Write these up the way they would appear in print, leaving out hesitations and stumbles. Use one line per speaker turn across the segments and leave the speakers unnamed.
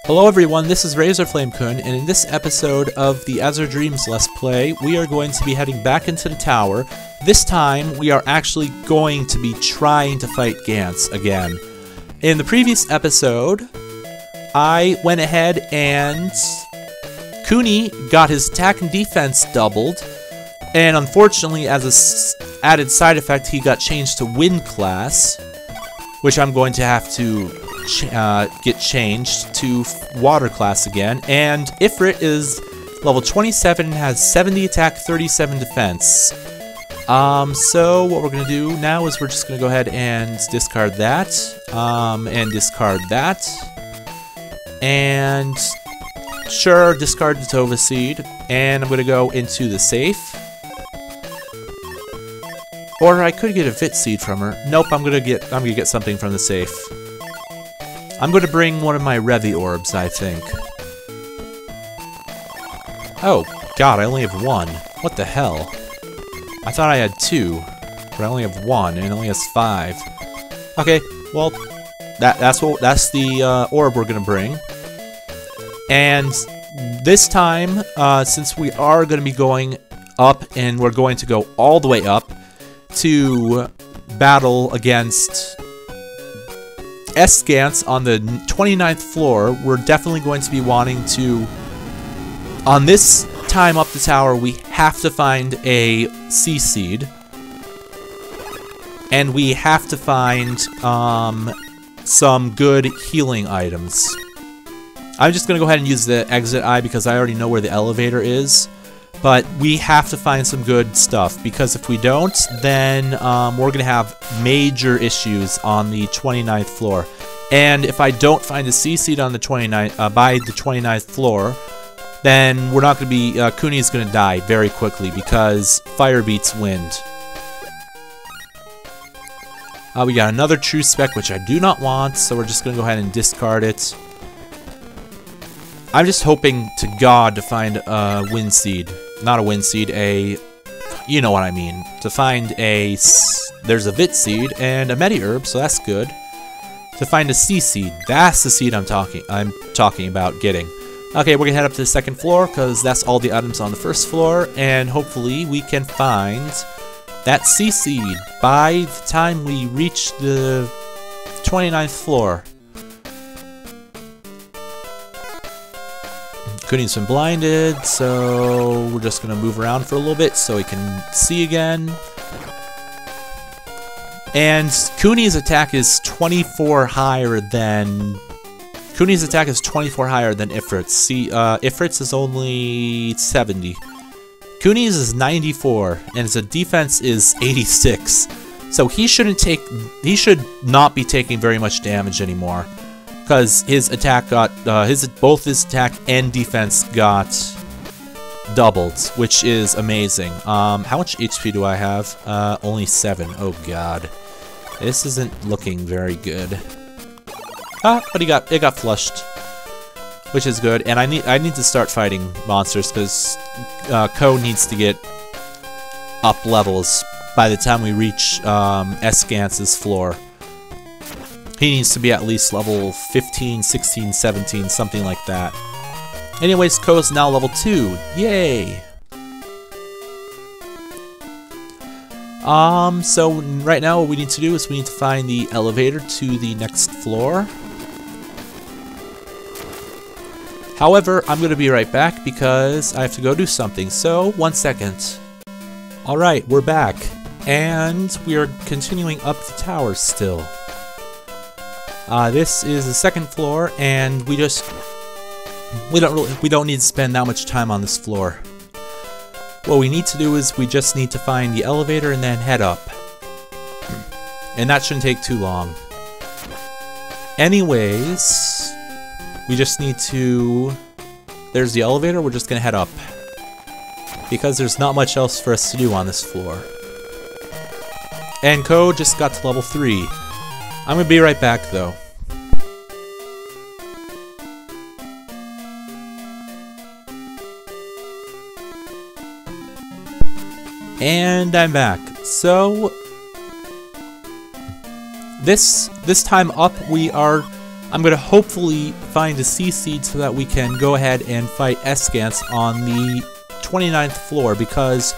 Hello everyone, this is Razorflamekun, and in this episode of the Azure Dreams Let's Play, we are going to be heading back into the tower. This time, we are actually going to be trying to fight Gantz again. In the previous episode, I went ahead and Kewne got his attack and defense doubled, and unfortunately, as an added side effect, he got changed to Wind class, which I'm going to have to get changed to Water class again. And Ifrit is level 27 and has 70 attack, 37 defense. So what we're gonna do now is we're just gonna go ahead and discard that, and discard that, and sure, discard the Tova seed, and I'm gonna go into the safe. Or I could get a Vit seed from her. Nope, I'm gonna get something from the safe. I'm going to bring one of my Revi orbs, I think. Oh, God, I only have one. What the hell? I thought I had two, but I only have one, and it only has 5. Okay, well, that's the orb we're going to bring. And this time, since we are going to be going up, and we're going to go all the way up to battle against Gantz on the 29th floor, we're definitely going to be wanting to, on this time up the tower, we have to find a C seed, and we have to find some good healing items. I'm just going to go ahead and use the exit eye because I already know where the elevator is, but we have to find some good stuff, because if we don't, then we're going to have major issues on the 29th floor. And if I don't find a C seed on the 29th, by the 29th floor, then we're not going to be, Kewne is going to die very quickly because fire beats wind. We got another true spec, which I do not want, so we're just going to go ahead and discard it. I'm just hoping to God to find a wind seed. Not a wind seed, you know what I mean. To find there's a Vit seed and a Medi herb, so that's good. To find a C seed, that's the seed I'm talking about getting. Okay, we're gonna head up to the 2nd floor because that's all the items on the 1st floor, and hopefully we can find that C seed by the time we reach the 29th floor. Kewne's been blinded, so we're just gonna move around for a little bit so he can see again. And Kewne's attack is 24 higher than Ifrit's. See, Ifrit's is only 70. Kewne's is 94, and his defense is 86. So he should not be taking very much damage anymore, because his attack got, both his attack and defense got doubled, which is amazing. How much HP do I have? Only 7. Oh God, this isn't looking very good. Ah, but it got flushed, which is good. And I need to start fighting monsters because Ko needs to get up levels by the time we reach Gantz's floor. He needs to be at least level 15, 16, 17, something like that. Anyways, Ko is now level 2. Yay! So right now what we need to do is we need to find the elevator to the next floor. However, I'm going to be right back because I have to go do something, so 1 second. Alright, we're back, and we are continuing up the tower still. This is the 2nd floor, and we don't need to spend that much time on this floor. What we need to do is we just need to find the elevator and then head up. And that shouldn't take too long. Anyways, we just need to... There's the elevator, we're just gonna head up, because there's not much else for us to do on this floor. And Ko just got to level 3. I'm gonna be right back though. And I'm back. So this time up we are I'm going to hopefully find a C-Seed so that we can go ahead and fight Escance on the 29th floor, because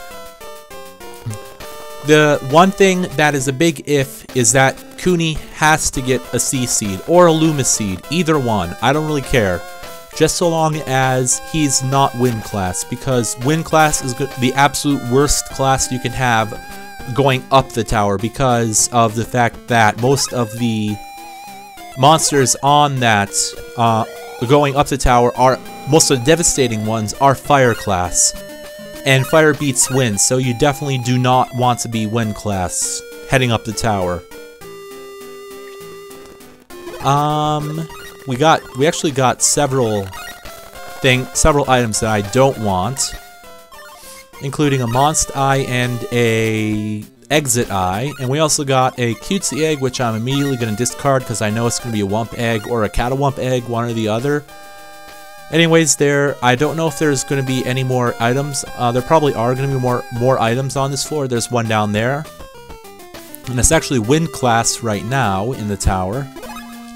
the one thing that is a big if is that Kewne has to get a C-Seed or a Luma Seed, either one. I don't really care, just so long as he's not Wind class, because Wind class is the absolute worst class you can have going up the tower, because of the fact that most of the monsters on that going up the tower are, most of the devastating ones are fire class. And fire beats wind, so you definitely do not want to be wind class heading up the tower. We actually got several items that I don't want, including a Monst Eye and a Exit Eye, and we also got a Cutesy Egg, which I'm immediately going to discard because I know it's going to be a Wump Egg or a Catawump Egg, one or the other. Anyways, I don't know if there's going to be any more items. There probably are going to be more items on this floor. There's one down there, and it's actually Wind class right now in the tower.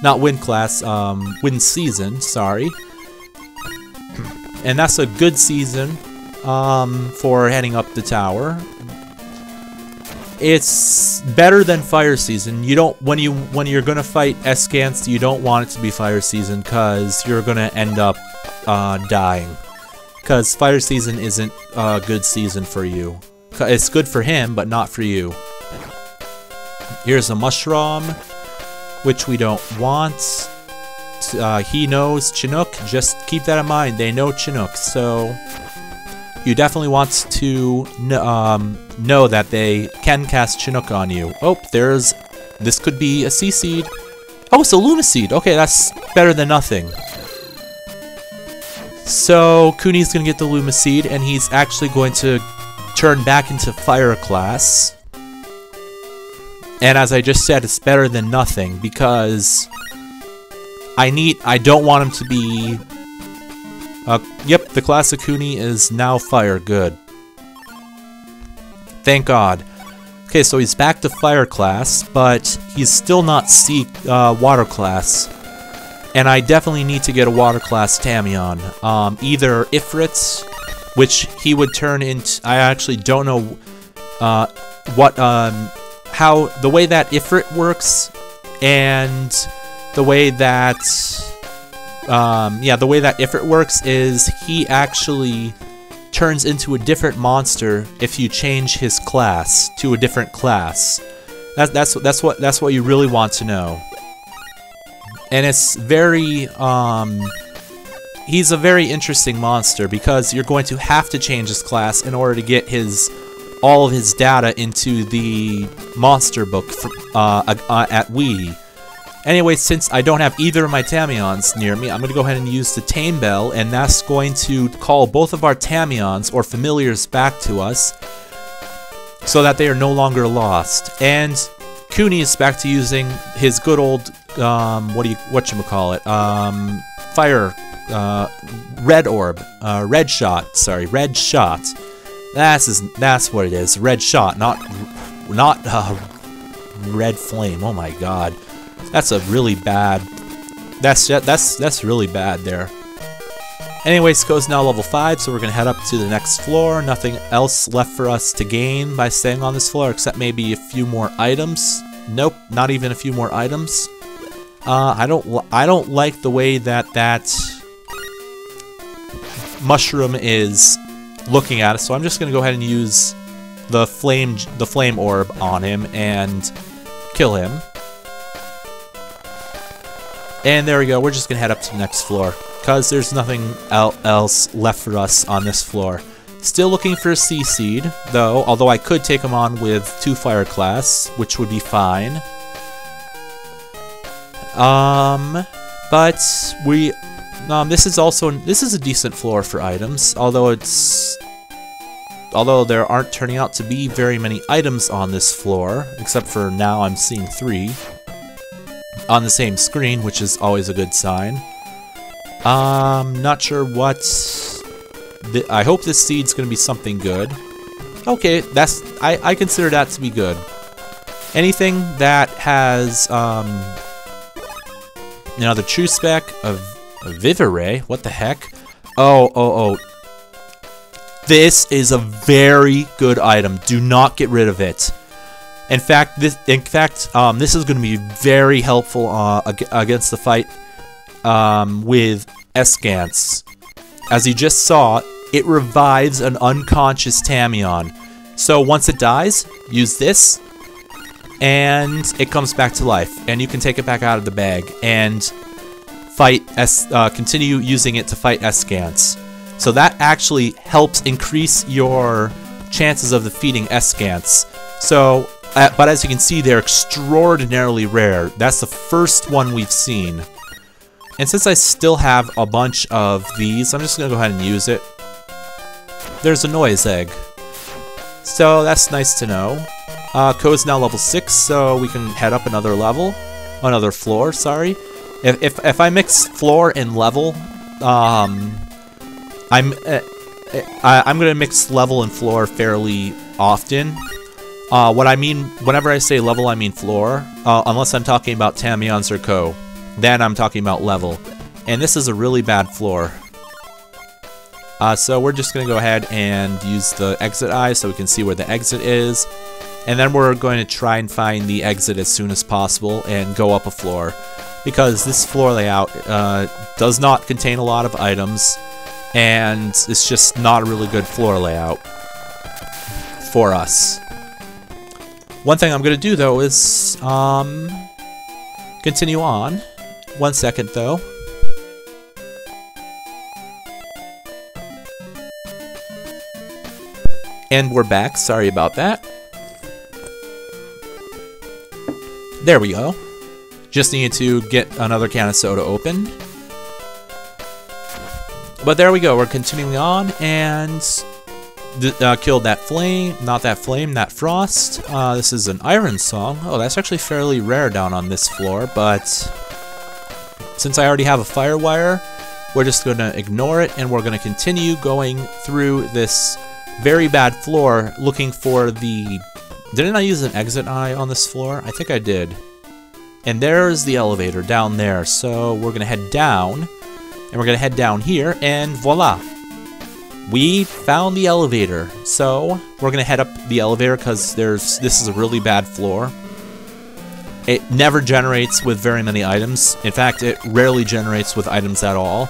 Not Wind class, Wind season, sorry. And that's a good season for heading up the tower. It's better than fire season. You don't when you're gonna fight Escance, you don't want it to be fire season, because you're gonna end up dying. Because fire season isn't a good season for you. It's good for him, but not for you. Here's a mushroom, which we don't want. He knows Chinook. Just keep that in mind. They know Chinook, so you definitely want to know that they can cast Chinook on you. Oh, this could be a C-Seed. Oh, it's a Luma Seed. Okay, that's better than nothing. So Kewne's gonna get the Luma Seed, and he's actually going to turn back into Fire class. And as I just said, it's better than nothing, because I don't want him to be... yep, the class of Kewne is now Fire. Good. Thank God. Okay, so he's back to Fire class, but he's still not Water class. And I definitely need to get a Water class Tamion. Either Ifrit, which he would turn into... I actually don't know how the way that Ifrit works, and the way that the way that Ifrit works is he actually turns into a different monster if you change his class to a different class. That's what you really want to know. And it's very he's a very interesting monster, because you're going to have to change his class in order to get all of his data into the monster book at Weedy. Anyway, since I don't have either of my Tamions near me, I'm going to go ahead and use the Tame Bell, and that's going to call both of our Tamions, or familiars, back to us, so that they are no longer lost. And Kewne is back to using his good old, whatchamacallit, fire, red orb, red shot, sorry, red shot. That's what it is, red shot, not red flame. Oh my god. That's a really bad. That's really bad there. Anyway, Sko's now level 5, so we're gonna head up to the next floor. Nothing else left for us to gain by staying on this floor, except maybe a few more items. Nope, not even a few more items. I don't like the way that mushroom is looking at us, so I'm just gonna go ahead and use the flame orb on him and kill him. And there we go, we're just gonna head up to the next floor, because there's nothing else left for us on this floor. Still looking for a C-Seed, though, although I could take him on with 2 Fire class, which would be fine. But this is a decent floor for items, although there aren't turning out to be very many items on this floor, except for now I'm seeing 3 on the same screen, which is always a good sign. Not sure what... I hope this seed's gonna be something good. Okay, I consider that to be good. Anything that has Another true spec of Vivaray. What the heck? Oh. This is a very good item. Do not get rid of it. In fact, this is going to be very helpful against the fight with Escance. As you just saw, it revives an unconscious Tamion. So once it dies, use this, and it comes back to life, and you can take it back out of the bag and fight continue using it to fight Escance. So that actually helps increase your chances of defeating Escance. So, but as you can see, they're extraordinarily rare. That's the first one we've seen. And since I still have a bunch of these, I'm just going to go ahead and use it. There's a noise egg. So that's nice to know. Code's now level 6, so we can head up another level. Another floor, sorry. If I mix floor and level, I'm gonna mix level and floor fairly often. What I mean, whenever I say level, I mean floor. Unless I'm talking about Tamions or Co. Then I'm talking about level. And this is a really bad floor. So we're just gonna go ahead and use the exit eye so we can see where the exit is. And then we're going to try and find the exit as soon as possible and go up a floor. Because this floor layout does not contain a lot of items, and it's just not a really good floor layout for us. One thing I'm going to do though is continue on. 1 second though. And we're back, sorry about that. There we go. Just needed to get another can of soda open. But there we go, we're continuing on, and killed that flame, not that flame, that frost. This is an iron song. Oh, that's actually fairly rare down on this floor, but since I already have a fire wire, we're just going to ignore it, and we're going to continue going through this very bad floor, looking for the... Didn't I use an exit eye on this floor? I think I did. And there's the elevator down there, so we're going to head down, and we're going to head down here, and voila! We found the elevator. So we're going to head up the elevator because this is a really bad floor. It never generates with very many items. In fact, it rarely generates with items at all.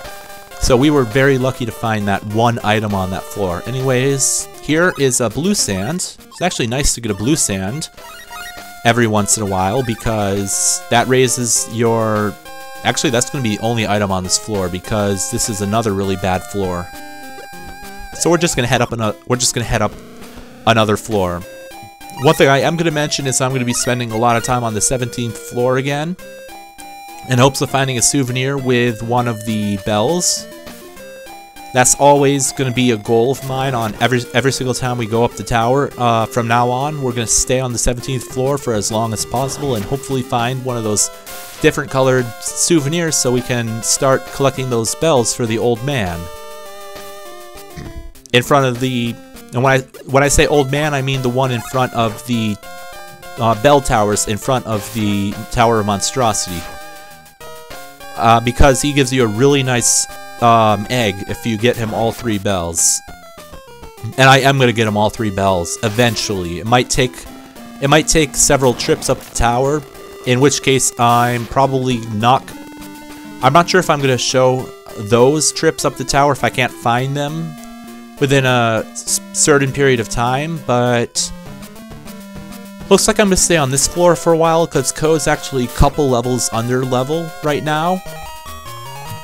So we were very lucky to find that one item on that floor. Anyways, here is a blue sand. It's actually nice to get a blue sand every once in a while because that raises your... Actually, that's going to be the only item on this floor because this is another really bad floor. So we're just going to head up another floor. One thing I am going to mention is I'm going to be spending a lot of time on the 17th floor again in hopes of finding a souvenir with one of the bells. That's always going to be a goal of mine on every single time we go up the tower. From now on, we're going to stay on the 17th floor for as long as possible and hopefully find one of those different colored souvenirs so we can start collecting those bells for the old man. In front of the... And when I say old man, I mean the one in front of the bell towers in front of the Tower of Monstrosity. Because he gives you a really nice egg if you get him all 3 bells. And I am going to get him all 3 bells eventually. It might take several trips up the tower, in which case I'm probably not... I'm not sure if I'm going to show those trips up the tower if I can't find them within a certain period of time, but looks like I'm going to stay on this floor for a while because Ko's actually a couple levels under level right now.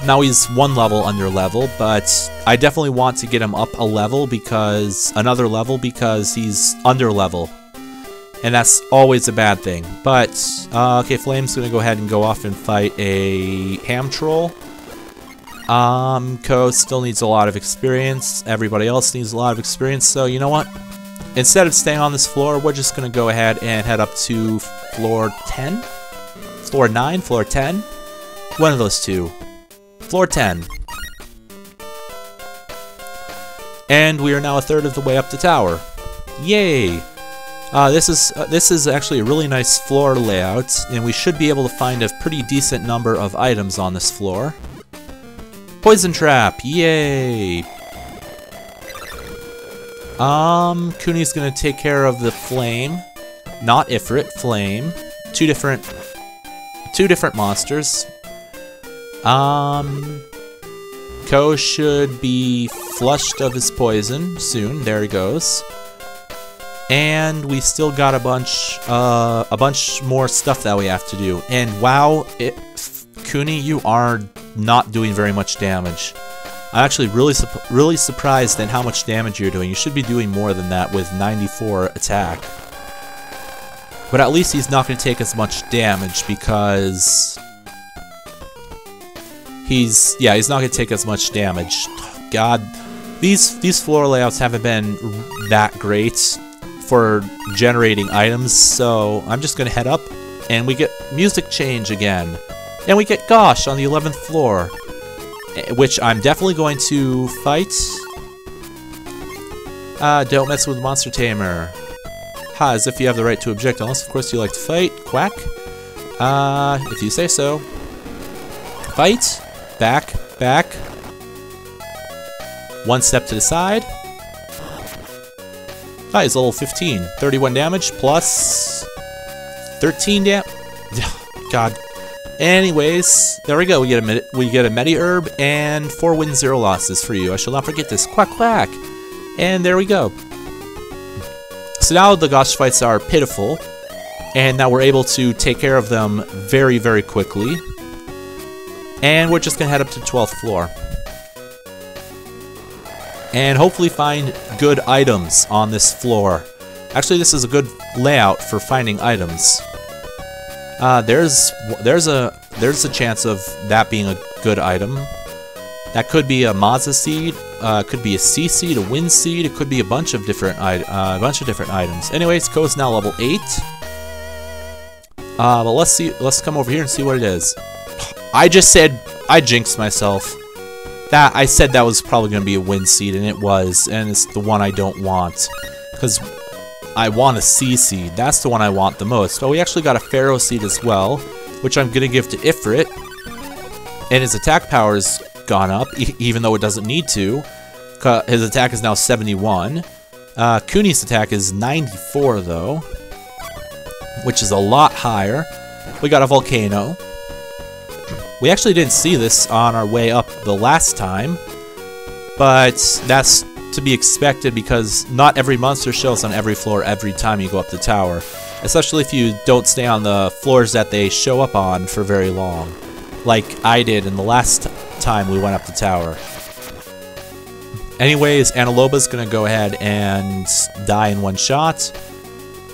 Now he's 1 level under level, but I definitely want to get him up another level because he's under level. And that's always a bad thing. But, okay, Flame's going to go ahead and go off and fight a ham troll. Ko still needs a lot of experience. Everybody else needs a lot of experience. So, you know what? Instead of staying on this floor, we're just going to go ahead and head up to floor 10? Floor 9? Floor 10? One of those two. Floor 10. And we are now a third of the way up the tower. Yay! This is actually a really nice floor layout, and we should be able to find a pretty decent number of items on this floor. Poison trap, yay! Kewne's gonna take care of the flame, not Ifrit, flame. Two different monsters. Ko should be flushed of his poison soon. There he goes. And we still got a bunch more stuff that we have to do. And wow, Kewne, you are not doing very much damage. I'm actually really surprised at how much damage you're doing. You should be doing more than that with 94 attack. But at least he's not going to take as much damage because he's not going to take as much damage. God, these floor layouts haven't been that great for generating items, so I'm just going to head up and we get music change again. And we get Gosh on the 11th floor, which I'm definitely going to fight. Don't mess with Monster Tamer. Ha, as if you have the right to object, unless of course you like to fight. Quack. If you say so. Fight. Back. Back. One step to the side. Ah, he's level 15. 31 damage plus 13 damage. God. Anyways, there we go. We get a Medi Herb and 4 wins, 0 losses for you. I shall not forget this. Quack quack. And there we go. So now the Gosh fights are pitiful, and now we're able to take care of them very, very quickly. And we're just gonna head up to the 12th floor. And hopefully find good items on this floor. Actually, this is a good layout for finding items. There's a chance of that being a good item. That could be a Mazza seed, could be a C seed, a Wind seed. It could be a bunch of different items. Anyways, Ko's now level 8. But let's come over here and see what it is. I just said I jinxed myself. I said that was probably going to be a Wind seed, and it was, and it's the one I don't want. Because I want a C seed. That's the one I want the most. Oh, we actually got a Pharaoh seed as well, which I'm going to give to Ifrit. And his attack power has gone up, even though it doesn't need to. His attack is now 71. Kewne's attack is 94, though, which is a lot higher. We got a Volcano. We actually didn't see this on our way up the last time, but that's to be expected because not every monster shows on every floor every time you go up the tower, especially if you don't stay on the floors that they show up on for very long, like I did in the last time we went up the tower. Anyways, Antilopa's gonna go ahead and die in one shot.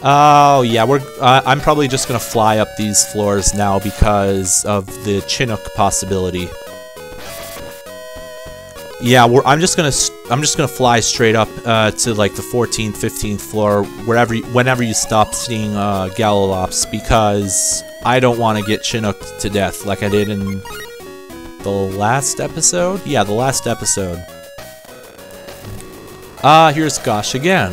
Oh yeah, I'm probably just gonna fly up these floors now because of the Chinook possibility. Yeah, I'm just gonna fly straight up to like the 14th, 15th floor, whenever you stop seeing Galalops, because I don't want to get Chinooked to death like I did in the last episode. Yeah, the last episode. Here's Gosh again.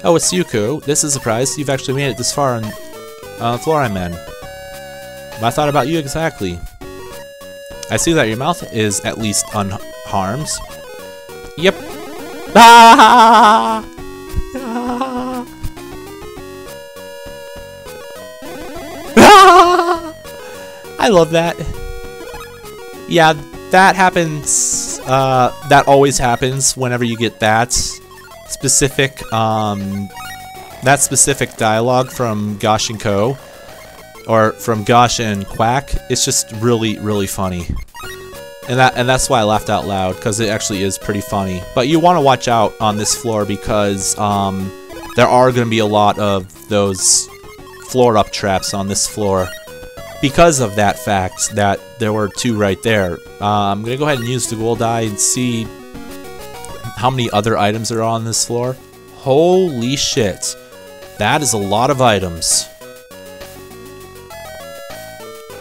Oh, it's Yuko. This is a surprise. You've actually made it this far on the floor I'm in. But I thought about you exactly. I see that your mouth is at least unharmed. Yep. Ah! Ah! Ah! I love that. Yeah, that happens. That always happens whenever you get that specific dialogue from Gosh and Ko, or from Gosh and Quack. It's just really, really funny, and that's why I laughed out loud, because it actually is pretty funny. But you want to watch out on this floor because there are going to be a lot of those floor up traps on this floor because of that fact that there were 2 right there. I'm gonna go ahead and use the gold eye and see how many other items are on this floor. Holy shit. That is a lot of items.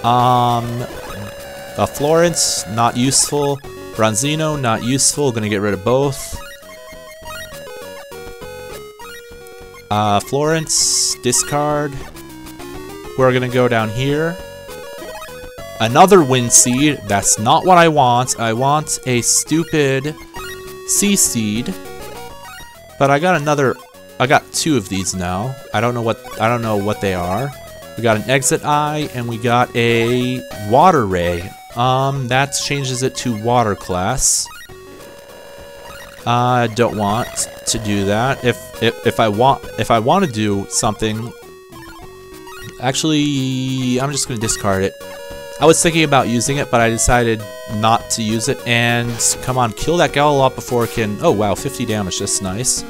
A Florence, not useful. Bronzino, not useful. Gonna get rid of both. Florence, discard. We're gonna go down here. Another wind seed. That's not what I want. I want a stupid sea seed. But I got another. I got 2 of these now. I don't know what they are. We got an exit eye and we got a water ray. That changes it to water class. I don't want to do that. If I want to do something, actually, I'm just gonna discard it. I was thinking about using it, but I decided not to use it. And come on, kill that Galilop before it can. Oh wow, 50 damage. That's nice.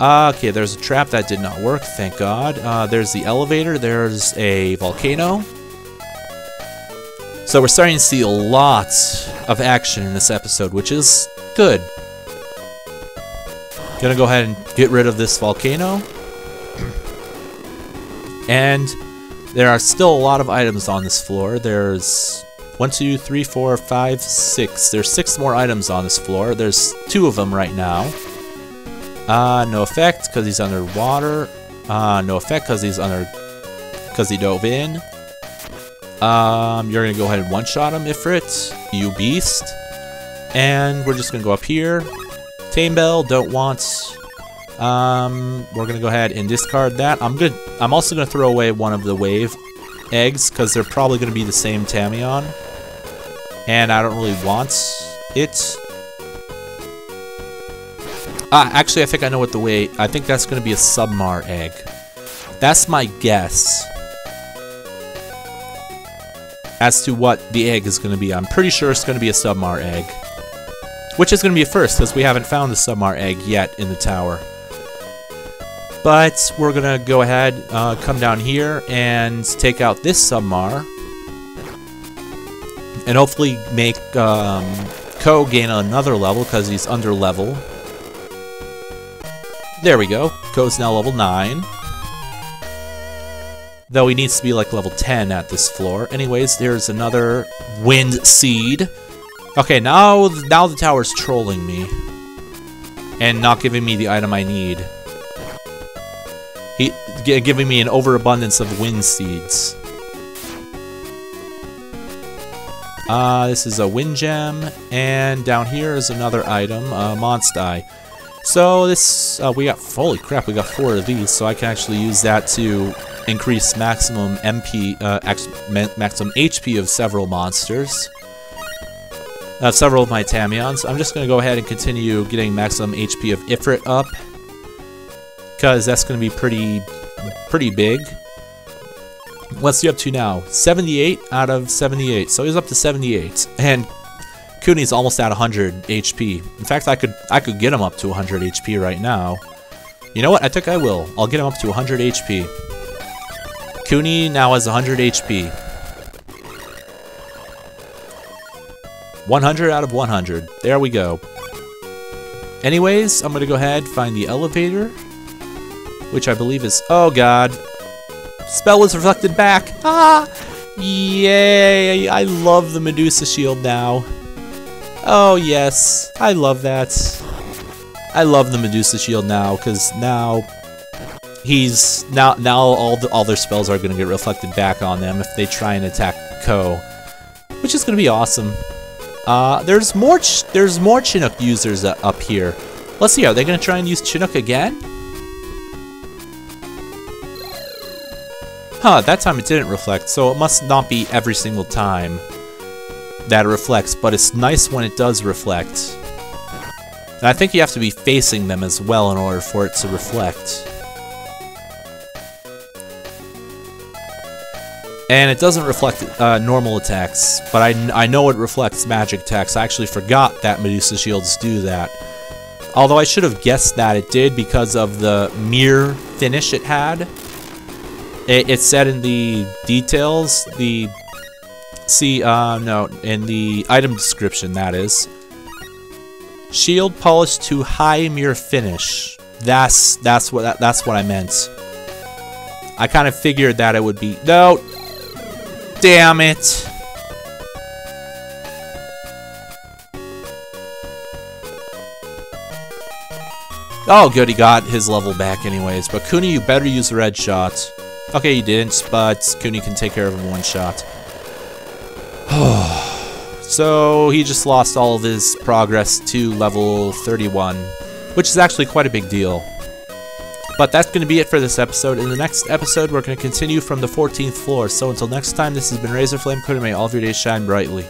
Okay, there's a trap that did not work. Thank God. There's the elevator. There's a volcano. So we're starting to see a lot of action in this episode, which is good. Gonna go ahead and get rid of this volcano. And there are still a lot of items on this floor. There's 1, 2, 3, 4, 5, 6. There's 6 more items on this floor. There's 2 of them right now. No effect because he's underwater. No effect because he dove in. You're gonna go ahead and one-shot him, Ifrit, you beast. And we're just gonna go up here. Tame Bell, don't want. We're gonna go ahead and discard that. I'm also gonna throw away one of the wave eggs because they're probably gonna be the same Tamion, and I don't really want it. Actually, I think I know what the way. I think that's gonna be a Submar egg. That's my guess as to what the egg is gonna be. I'm pretty sure it's gonna be a Submar egg, which is gonna be a first because we haven't found the Submar egg yet in the tower. But we're gonna go ahead, come down here and take out this Submar, and hopefully make Ko gain another level because he's under level. There we go. Ko's now level 9. Though he needs to be like level 10 at this floor. Anyways, there's another wind seed. Okay, now the tower's trolling me and not giving me the item I need. Giving me an overabundance of wind seeds. This is a wind gem, and down here is another item, Monsteye. So this, we got, holy crap, we got 4 of these, so I can actually use that to increase maximum MP, maximum HP of several monsters. Several of my Tamions. I'm just going to go ahead and continue getting maximum HP of Ifrit up, because that's going to be pretty big. What's he up to now? 78 out of 78, so he's up to 78, and Kewne's almost at 100 HP. In fact, I could get him up to 100 HP right now. You know what? I think I will. I'll get him up to 100 HP. Kewne now has 100 HP. 100 out of 100. There we go. Anyways, I'm gonna go ahead and find the elevator, which I believe is. Oh God! Spell was reflected back. Ah! Yay! I love the Medusa shield now. Oh yes, I love that. I love the Medusa shield now because now all their spells are gonna get reflected back on them if they try and attack Ko, which is gonna be awesome. There's more Chinook users up here. Let's see, are they gonna try and use Chinook again? Huh, that time it didn't reflect, so it must not be every single time that it reflects, but it's nice when it does reflect. And I think you have to be facing them as well in order for it to reflect. And it doesn't reflect normal attacks, but I know it reflects magic attacks. I actually forgot that Medusa shields do that. Although I should have guessed that it did because of the mirror finish it had. It said in the details, in the item description, that is. Shield polished to high mirror finish. That's what I meant. I kind of figured that it would be. No, damn it. Oh, good, he got his level back anyways. But Kewne, you better use the red shot. Okay, you didn't, but Kewne can take care of him in one shot. So he just lost all of his progress to level 31, which is actually quite a big deal. But that's going to be it for this episode. In the next episode, we're going to continue from the 14th floor. So until next time, this has been Razorflamekun, and may all of your days shine brightly.